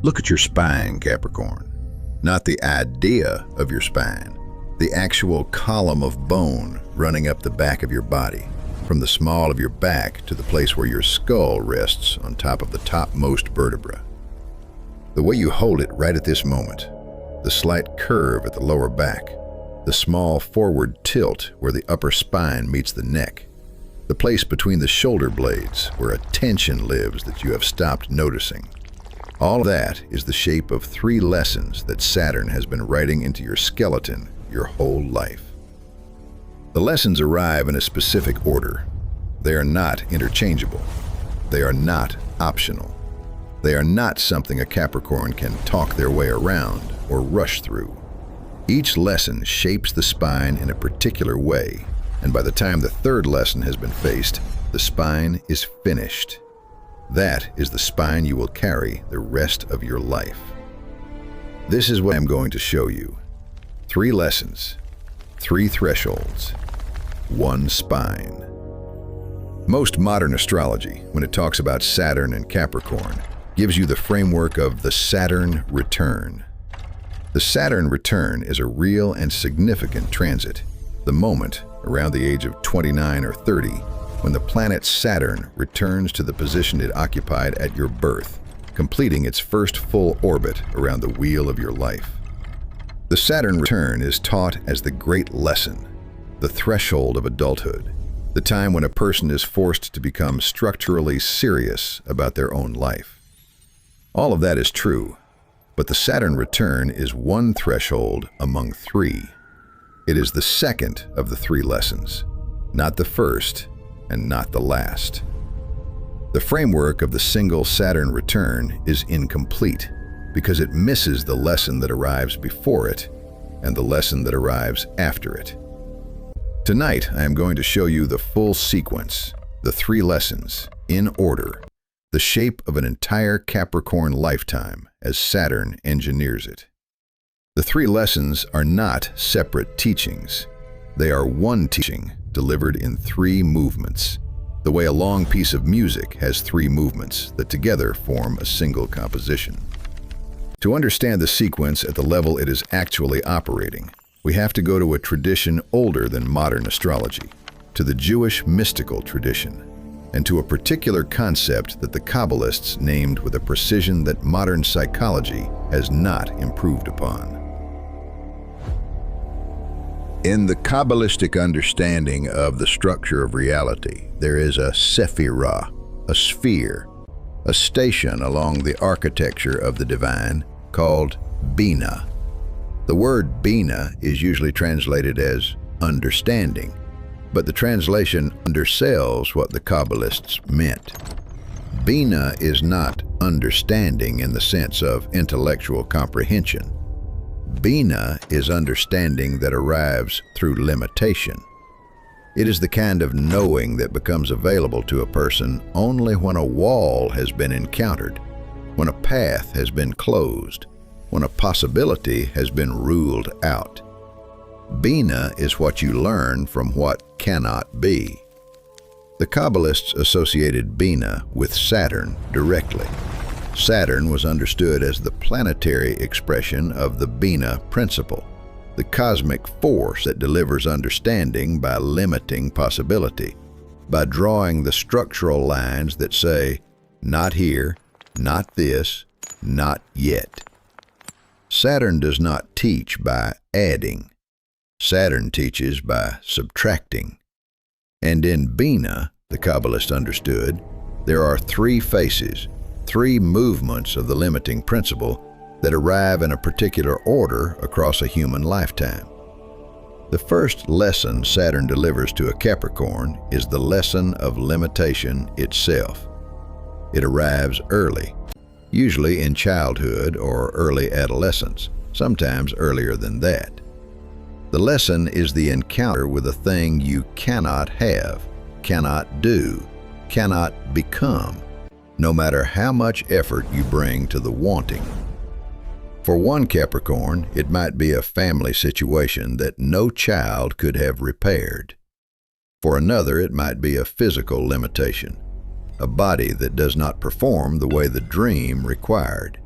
Look at your spine, Capricorn. Not the idea of your spine, the actual column of bone running up the back of your body, from the small of your back to the place where your skull rests on top of the topmost vertebra. The way you hold it right at this moment, the slight curve at the lower back, the small forward tilt where the upper spine meets the neck, the place between the shoulder blades where a tension lives that you have stopped noticing. All of that is the shape of 3 lessons that Saturn has been writing into your skeleton your whole life. The lessons arrive in a specific order. They are not interchangeable. They are not optional. They are not something a Capricorn can talk their way around or rush through. Each lesson shapes the spine in a particular way, and by the time the 3rd lesson has been faced, the spine is finished. That is the spine you will carry the rest of your life. This is what I'm going to show you. 3 lessons, 3 thresholds, 1 spine. Most modern astrology, when it talks about Saturn and Capricorn, gives you the framework of the Saturn return. The Saturn return is a real and significant transit, the moment around the age of 29 or 30 when the planet Saturn returns to the position it occupied at your birth, completing its first full orbit around the wheel of your life. The Saturn return is taught as the great lesson, the threshold of adulthood, the time when a person is forced to become structurally serious about their own life. All of that is true, but the Saturn return is 1 threshold among 3. It is the 2nd of the 3 lessons, not the 1st and not the last. The framework of the single Saturn return is incomplete because it misses the lesson that arrives before it and the lesson that arrives after it. Tonight, I am going to show you the full sequence, the 3 lessons, in order, the shape of an entire Capricorn lifetime as Saturn engineers it. The 3 lessons are not separate teachings. They are 1 teaching delivered in 3 movements, the way a long piece of music has 3 movements that together form a single composition. To understand the sequence at the level it is actually operating, we have to go to a tradition older than modern astrology, to the Jewish mystical tradition, and to a particular concept that the Kabbalists named with a precision that modern psychology has not improved upon. In the Kabbalistic understanding of the structure of reality, there is a sefirah, a sphere, a station along the architecture of the divine called Binah. The word Binah is usually translated as understanding, but the translation undersells what the Kabbalists meant. Binah is not understanding in the sense of intellectual comprehension. Binah is understanding that arrives through limitation. It is the kind of knowing that becomes available to a person only when a wall has been encountered, when a path has been closed, when a possibility has been ruled out. Binah is what you learn from what cannot be. The Kabbalists associated Binah with Saturn directly. Saturn was understood as the planetary expression of the Binah principle, the cosmic force that delivers understanding by limiting possibility, by drawing the structural lines that say, not here, not this, not yet. Saturn does not teach by adding. Saturn teaches by subtracting. And in Binah, the Kabbalists understood, there are 3 faces, 3 movements of the limiting principle that arrive in a particular order across a human lifetime. The first lesson Saturn delivers to a Capricorn is the lesson of limitation itself. It arrives early, usually in childhood or early adolescence, sometimes earlier than that. The lesson is the encounter with a thing you cannot have, cannot do, cannot become, no matter how much effort you bring to the wanting. For one Capricorn, it might be a family situation that no child could have repaired. For another, it might be a physical limitation, a body that does not perform the way the dream required.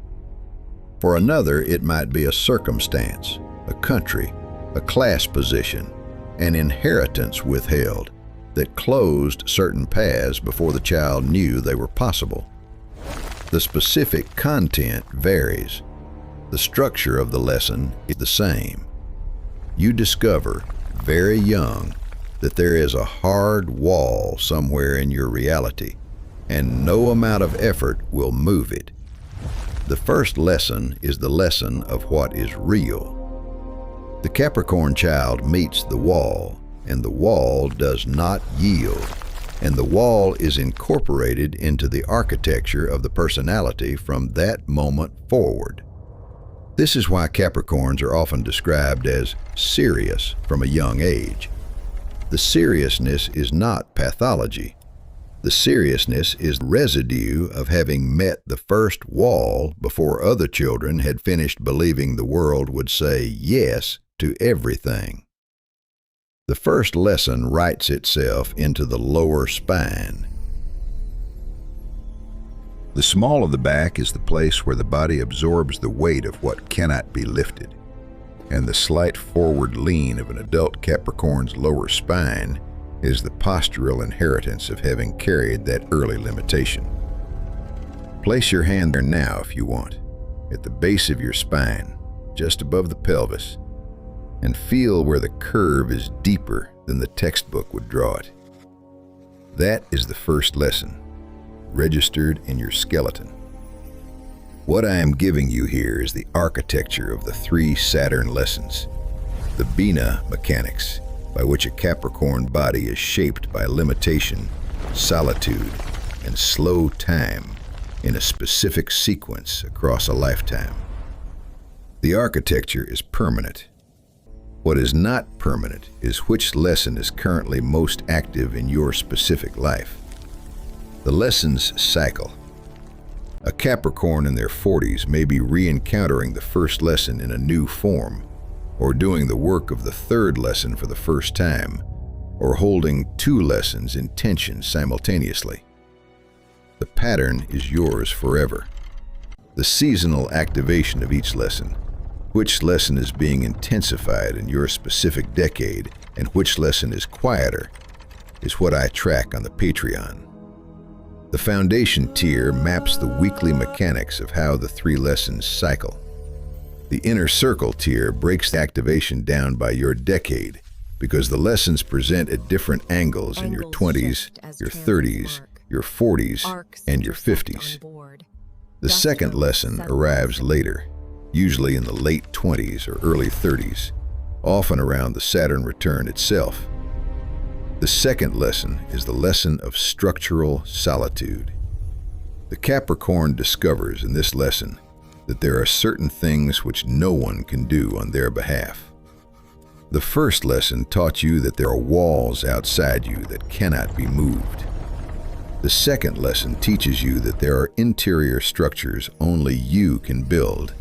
For another, it might be a circumstance, a country, a class position, an inheritance withheld that closed certain paths before the child knew they were possible. The specific content varies. The structure of the lesson is the same. You discover, very young, that there is a hard wall somewhere in your reality, and no amount of effort will move it. The first lesson is the lesson of what is real. The Capricorn child meets the wall, and the wall does not yield, and the wall is incorporated into the architecture of the personality from that moment forward. This is why Capricorns are often described as serious from a young age. The seriousness is not pathology. The seriousness is the residue of having met the first wall before other children had finished believing the world would say yes to everything. The first lesson writes itself into the lower spine. The small of the back is the place where the body absorbs the weight of what cannot be lifted, and the slight forward lean of an adult Capricorn's lower spine is the postural inheritance of having carried that early limitation. Place your hand there now if you want, at the base of your spine, just above the pelvis, and feel where the curve is deeper than the textbook would draw it. That is the first lesson, registered in your skeleton. What I am giving you here is the architecture of the 3 Saturn lessons, the Binah mechanics, by which a Capricorn body is shaped by limitation, solitude, and slow time in a specific sequence across a lifetime. The architecture is permanent. What is not permanent is which lesson is currently most active in your specific life. The lessons cycle. A Capricorn in their 40s may be re-encountering the first lesson in a new form, or doing the work of the third lesson for the first time, or holding 2 lessons in tension simultaneously. The pattern is yours forever. The seasonal activation of each lesson, which lesson is being intensified in your specific decade and which lesson is quieter, is what I track on the Patreon. The foundation tier maps the weekly mechanics of how the 3 lessons cycle. The inner circle tier breaks the activation down by your decade because the lessons present at different angles in your 20s, your 30s, your 40s, and your 50s. The second lesson arrives later, usually in the late 20s or early 30s, often around the Saturn return itself. The second lesson is the lesson of structural solitude. The Capricorn discovers in this lesson that there are certain things which no one can do on their behalf. The first lesson taught you that there are walls outside you that cannot be moved. The second lesson teaches you that there are interior structures only you can build,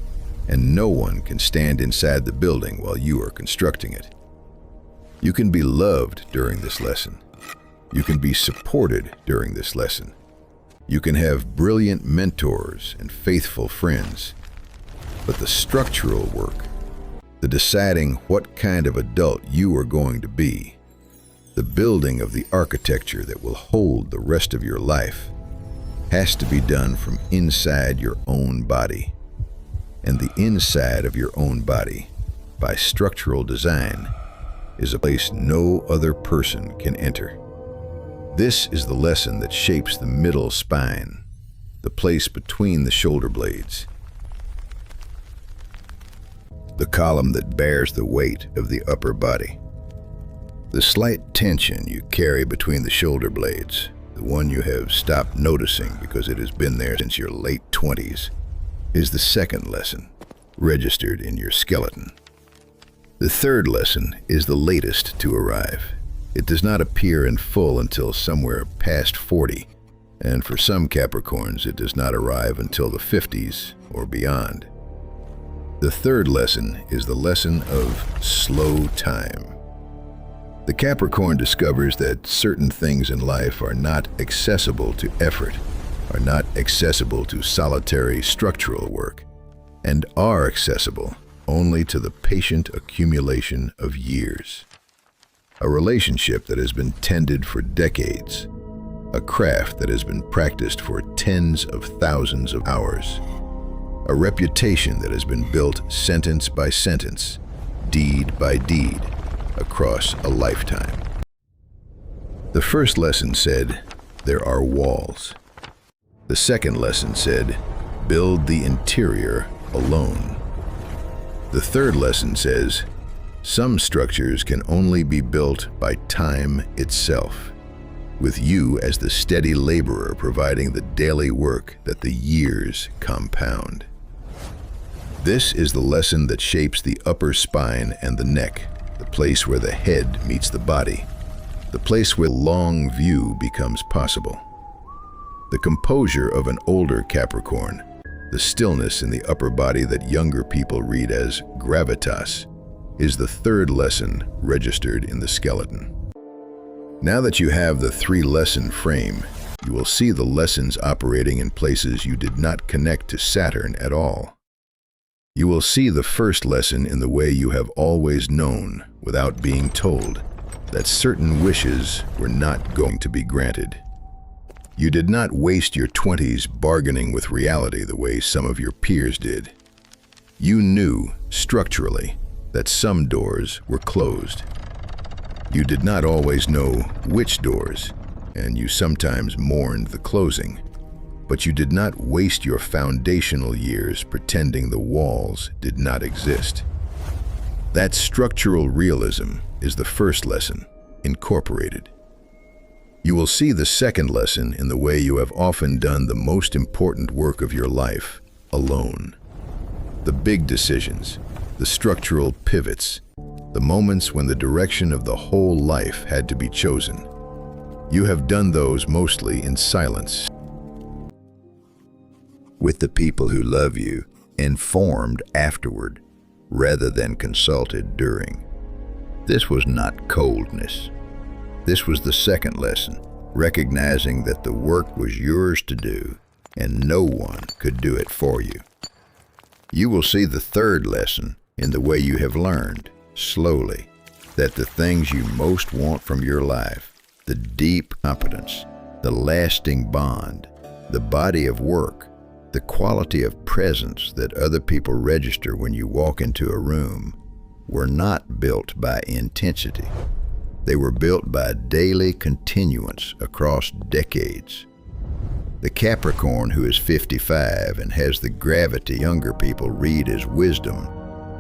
and no one can stand inside the building while you are constructing it. You can be loved during this lesson. You can be supported during this lesson. You can have brilliant mentors and faithful friends. But the structural work, the deciding what kind of adult you are going to be, the building of the architecture that will hold the rest of your life, has to be done from inside your own body. And the inside of your own body, by structural design, is a place no other person can enter. This is the lesson that shapes the middle spine, the place between the shoulder blades, the column that bears the weight of the upper body. The slight tension you carry between the shoulder blades, the one you have stopped noticing because it has been there since your late 20s, is the second lesson, registered in your skeleton. The third lesson is the latest to arrive. It does not appear in full until somewhere past 40, and for some Capricorns it does not arrive until the 50s or beyond. The third lesson is the lesson of slow time. The Capricorn discovers that certain things in life are not accessible to effort, are not accessible to solitary structural work, and are accessible only to the patient accumulation of years. A relationship that has been tended for decades, a craft that has been practiced for tens of thousands of hours, a reputation that has been built sentence by sentence, deed by deed, across a lifetime. The first lesson said, there are walls. The second lesson said, build the interior alone. The third lesson says, some structures can only be built by time itself, with you as the steady laborer providing the daily work that the years compound. This is the lesson that shapes the upper spine and the neck, the place where the head meets the body, the place where long view becomes possible. The composure of an older Capricorn, the stillness in the upper body that younger people read as gravitas, is the third lesson registered in the skeleton. Now that you have the three-lesson frame, you will see the lessons operating in places you did not connect to Saturn at all. You will see the first lesson in the way you have always known, without being told, that certain wishes were not going to be granted. You did not waste your 20s bargaining with reality the way some of your peers did. You knew, structurally, that some doors were closed. You did not always know which doors, and you sometimes mourned the closing, but you did not waste your foundational years pretending the walls did not exist. That structural realism is the first lesson, incorporated. You will see the second lesson in the way you have often done the most important work of your life, alone. The big decisions, the structural pivots, the moments when the direction of the whole life had to be chosen. You have done those mostly in silence, with the people who love you, informed afterward, rather than consulted during. This was not coldness. This was the second lesson, recognizing that the work was yours to do, and no one could do it for you. You will see the third lesson in the way you have learned, slowly, that the things you most want from your life, the deep competence, the lasting bond, the body of work, the quality of presence that other people register when you walk into a room, were not built by intensity. They were built by daily continuance across decades. The Capricorn who is 55 and has the gravity younger people read as wisdom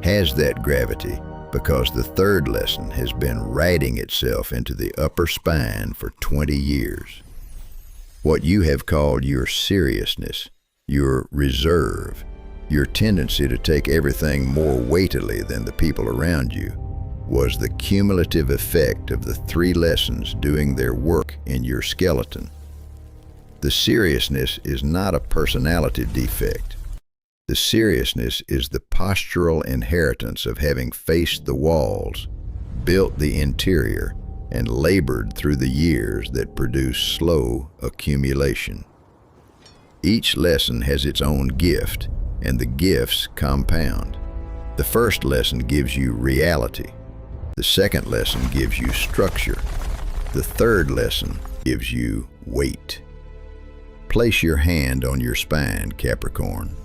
has that gravity because the third lesson has been writing itself into the upper spine for 20 years. What you have called your seriousness, your reserve, your tendency to take everything more weightily than the people around you, was the cumulative effect of the three lessons doing their work in your skeleton. The seriousness is not a personality defect. The seriousness is the postural inheritance of having faced the walls, built the interior, and labored through the years that produce slow accumulation. Each lesson has its own gift, and the gifts compound. The first lesson gives you reality. The second lesson gives you structure. The third lesson gives you weight. Place your hand on your spine, Capricorn.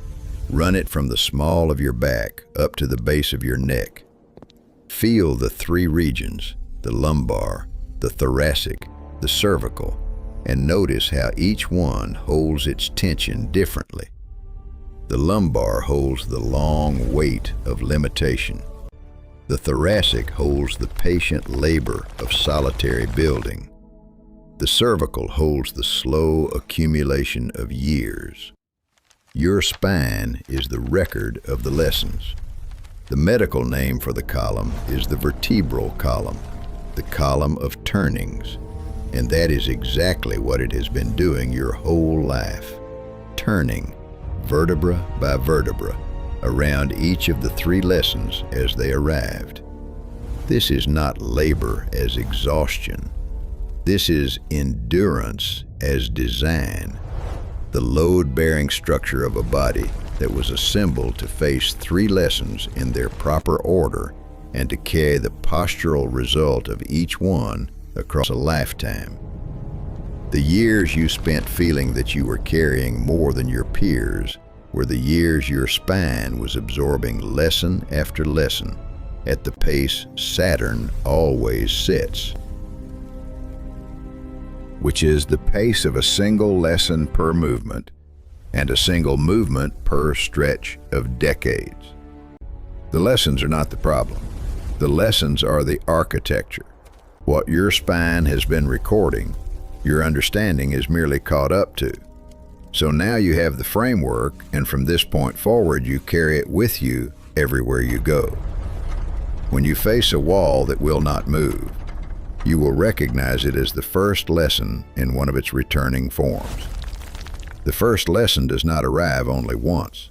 Run it from the small of your back up to the base of your neck. Feel the three regions, the lumbar, the thoracic, the cervical, and notice how each one holds its tension differently. The lumbar holds the long weight of limitation. The thoracic holds the patient labor of solitary building. The cervical holds the slow accumulation of years. Your spine is the record of the lessons. The medical name for the column is the vertebral column, the column of turnings, and that is exactly what it has been doing your whole life, turning vertebra by vertebra around each of the three lessons as they arrived. This is not labor as exhaustion. This is endurance as design. The load-bearing structure of a body that was assembled to face 3 lessons in their proper order and to carry the postural result of each one across a lifetime. The years you spent feeling that you were carrying more than your peers were the years your spine was absorbing lesson after lesson at the pace Saturn always sets, which is the pace of a single lesson per movement and a single movement per stretch of decades. The lessons are not the problem. The lessons are the architecture. What your spine has been recording, your understanding is merely caught up to. So now you have the framework, and from this point forward, you carry it with you everywhere you go. When you face a wall that will not move, you will recognize it as the first lesson in one of its returning forms. The first lesson does not arrive only once.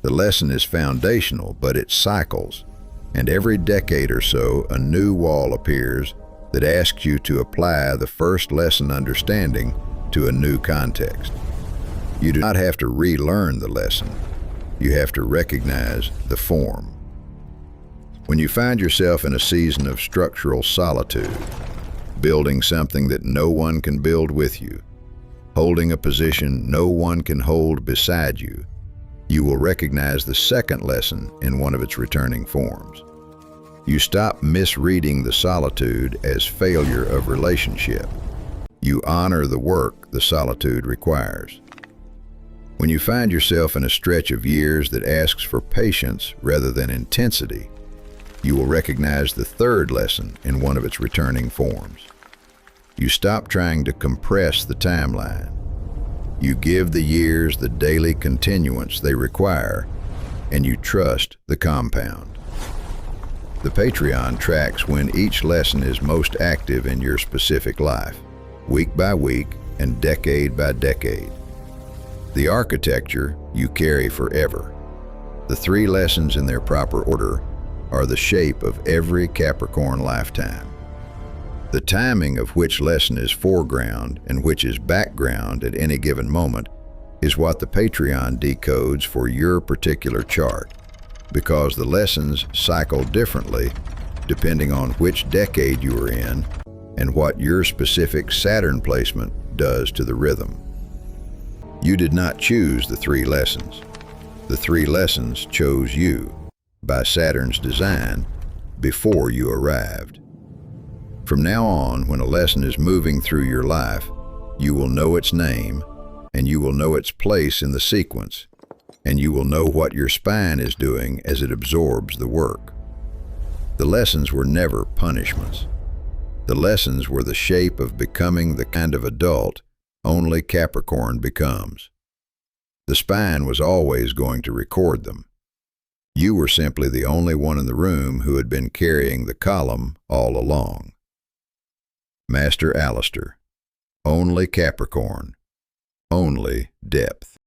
The lesson is foundational, but it cycles, and every decade or so, a new wall appears that asks you to apply the first lesson understanding to a new context. You do not have to relearn the lesson. You have to recognize the form. When you find yourself in a season of structural solitude, building something that no one can build with you, holding a position no one can hold beside you, you will recognize the second lesson in one of its returning forms. You stop misreading the solitude as failure of relationship. You honor the work the solitude requires. When you find yourself in a stretch of years that asks for patience rather than intensity, you will recognize the third lesson in one of its returning forms. You stop trying to compress the timeline. You give the years the daily continuance they require, and you trust the compound. The Patreon tracks when each lesson is most active in your specific life, week by week and decade by decade. The architecture you carry forever. The 3 lessons in their proper order are the shape of every Capricorn lifetime. The timing of which lesson is foreground and which is background at any given moment is what the Patreon decodes for your particular chart, because the lessons cycle differently depending on which decade you are in and what your specific Saturn placement does to the rhythm. You did not choose the 3 lessons. The 3 lessons chose you by Saturn's design before you arrived. From now on, when a lesson is moving through your life, you will know its name, and you will know its place in the sequence, and you will know what your spine is doing as it absorbs the work. The lessons were never punishments. The lessons were the shape of becoming the kind of adult only Capricorn becomes. The spine was always going to record them. You were simply the only one in the room who had been carrying the column all along. Master Alistair, only Capricorn, only depth.